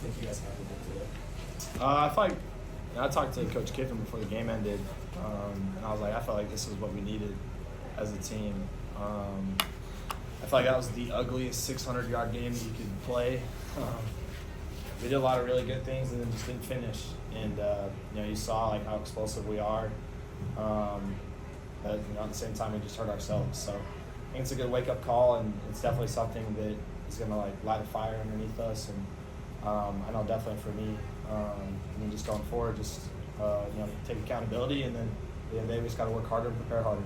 you think you guys handled it today? I feel like I talked to Coach Kiffin before the game ended, and I was like, I felt like this was what we needed as a team. I felt like that was the ugliest 600-yard game that you could play. We did a lot of really good things and then just didn't finish. And you saw like how explosive we are. But at the same time, we just hurt ourselves. So I think it's a good wake-up call, and it's definitely something that is going to like light a fire underneath us. And I know definitely for me, and then just going forward, just take accountability, and then we just got to work harder and prepare harder.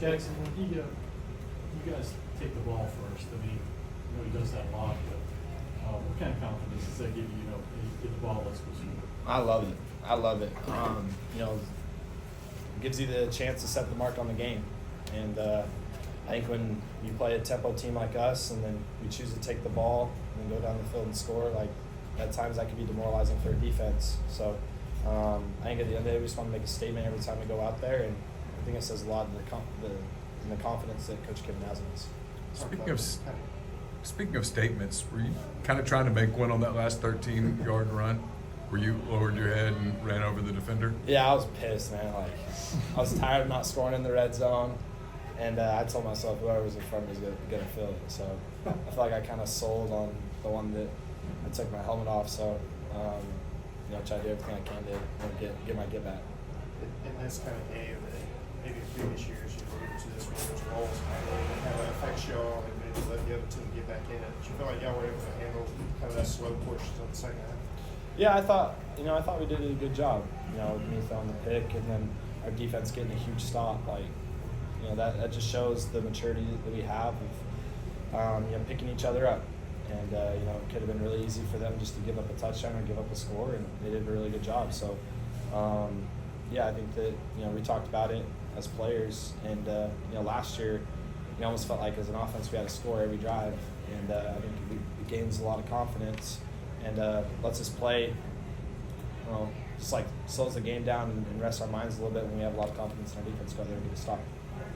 Jaxson, when you guys take the ball first, I mean, he does that a lot, but what kind of confidence does that give you? Get the ball, let's go shoot. I love it. It gives you the chance to set the mark on the game. And I think when you play a tempo team like us and then we choose to take the ball and then go down the field and score, like at times that can be demoralizing for a defense. So I think at the end of the day, we just want to make a statement every time we go out there, and I think it says a lot in the confidence that Coach Kiffin has in us. Speaking of statements, were you kind of trying to make one on that last 13-yard run where you lowered your head and ran over the defender? Yeah, I was pissed, man. Like, I was tired of not scoring in the red zone, and I told myself whoever was in front of me was going to feel it. So I feel like I kind of sold on the one that I took my helmet off. So, try to do everything I can to get my get back. In this kind of game, maybe in previous years, you've alluded to this when there's roles, how that affects y'all and maybe let the other team get back in it. Do you feel like y'all were able to handle kind of that slow push on the second half? Yeah, I thought we did a good job. Me throwing the pick and then our defense getting a huge stop. Like, that just shows the maturity that we have of, picking each other up. And, it could have been really easy for them just to give up a touchdown or give up a score, and they did a really good job. So, I think that, we talked about it as players. And, last year, we almost felt like as an offense we had to score every drive. And I think it gains a lot of confidence and lets us play, just like slows the game down and rests our minds a little bit when we have a lot of confidence in our defense go out there and get a stop.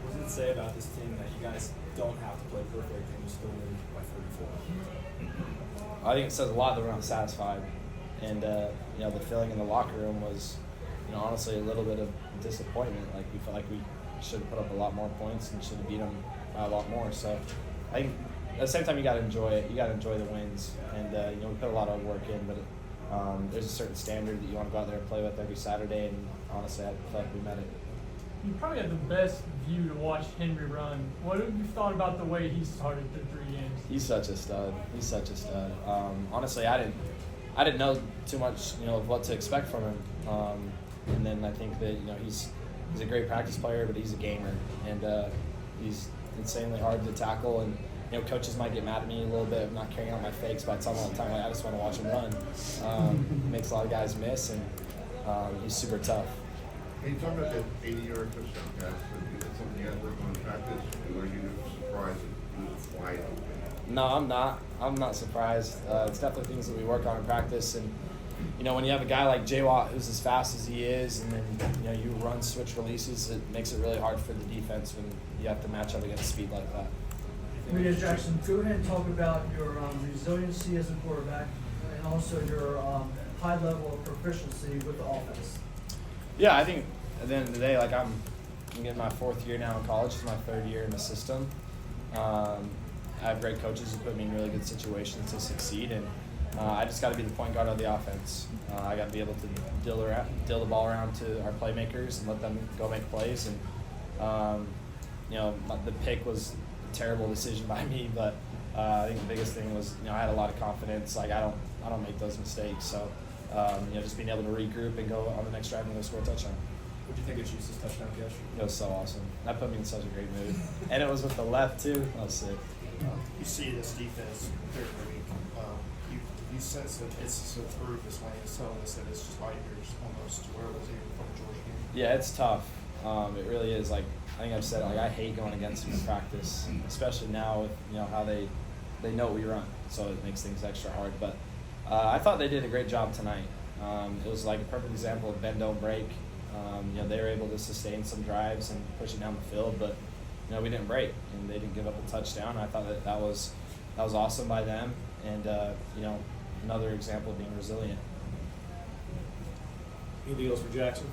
What does it say about this team that you guys don't have to play perfect and you still win by 34? I think it says a lot that we're not satisfied. And, the feeling in the locker room was, honestly a little bit of disappointment. Like, we felt like we should have put up a lot more points and should have beat them by a lot more. So I think at the same time you got to enjoy it. You got to enjoy the wins. And, we put a lot of work in, but there's a certain standard that you want to go out there and play with every Saturday. And honestly, I feel like we met it. You probably had the best view to watch Henry run. What have you thought about the way he started the 3 games? He's such a stud. Honestly, I didn't know too much, of what to expect from him. And then I think that, he's a great practice player, but he's a gamer, and he's insanely hard to tackle. And coaches might get mad at me a little bit of not carrying out my fakes, but I tell them all the time, like, I just want to watch him run. Makes a lot of guys miss, and he's super tough. Can you talk about that 80-yard touchdown pass? Is that something you guys work on in practice, or are you surprised that he was wide open? No, I'm not. I'm not surprised. It's definitely things that we work on in practice, and when you have a guy like J. Watt who's as fast as he is, and then you run switch releases, it makes it really hard for the defense when you have to match up against speed like that. Jaxson, go ahead and talk about your resiliency as a quarterback and also your high level of proficiency with the offense. Yeah, I think at the end of the day, like I'm getting my 4th year now in college. It's my 3rd year in the system. I have great coaches who put me in really good situations to succeed, and I just got to be the point guard of the offense. I got to be able to deal the ball around to our playmakers and let them go make plays. And the pick was a terrible decision by me, but I think the biggest thing was I had a lot of confidence. Like I don't make those mistakes. So just being able to regroup and go on the next drive and go score a touchdown. What do you think of Jesus' touchdown catch? It was so awesome. That put me in such a great mood, and it was with the left too. That was sick. You see this defense through the week. You sense that it's improved this way. It's telling us that it's just light years almost to where it was even from the Georgia game. Yeah, it's tough. It really is. Like I think I've said, like I hate going against them in practice, especially now with how they know we run, so it makes things extra hard. But I thought they did a great job tonight. It was like a perfect example of bend don't break. They were able to sustain some drives and push it down the field, but we didn't break and they didn't give up a touchdown. I thought that was awesome by them, and another example of being resilient. Anything else for Jackson?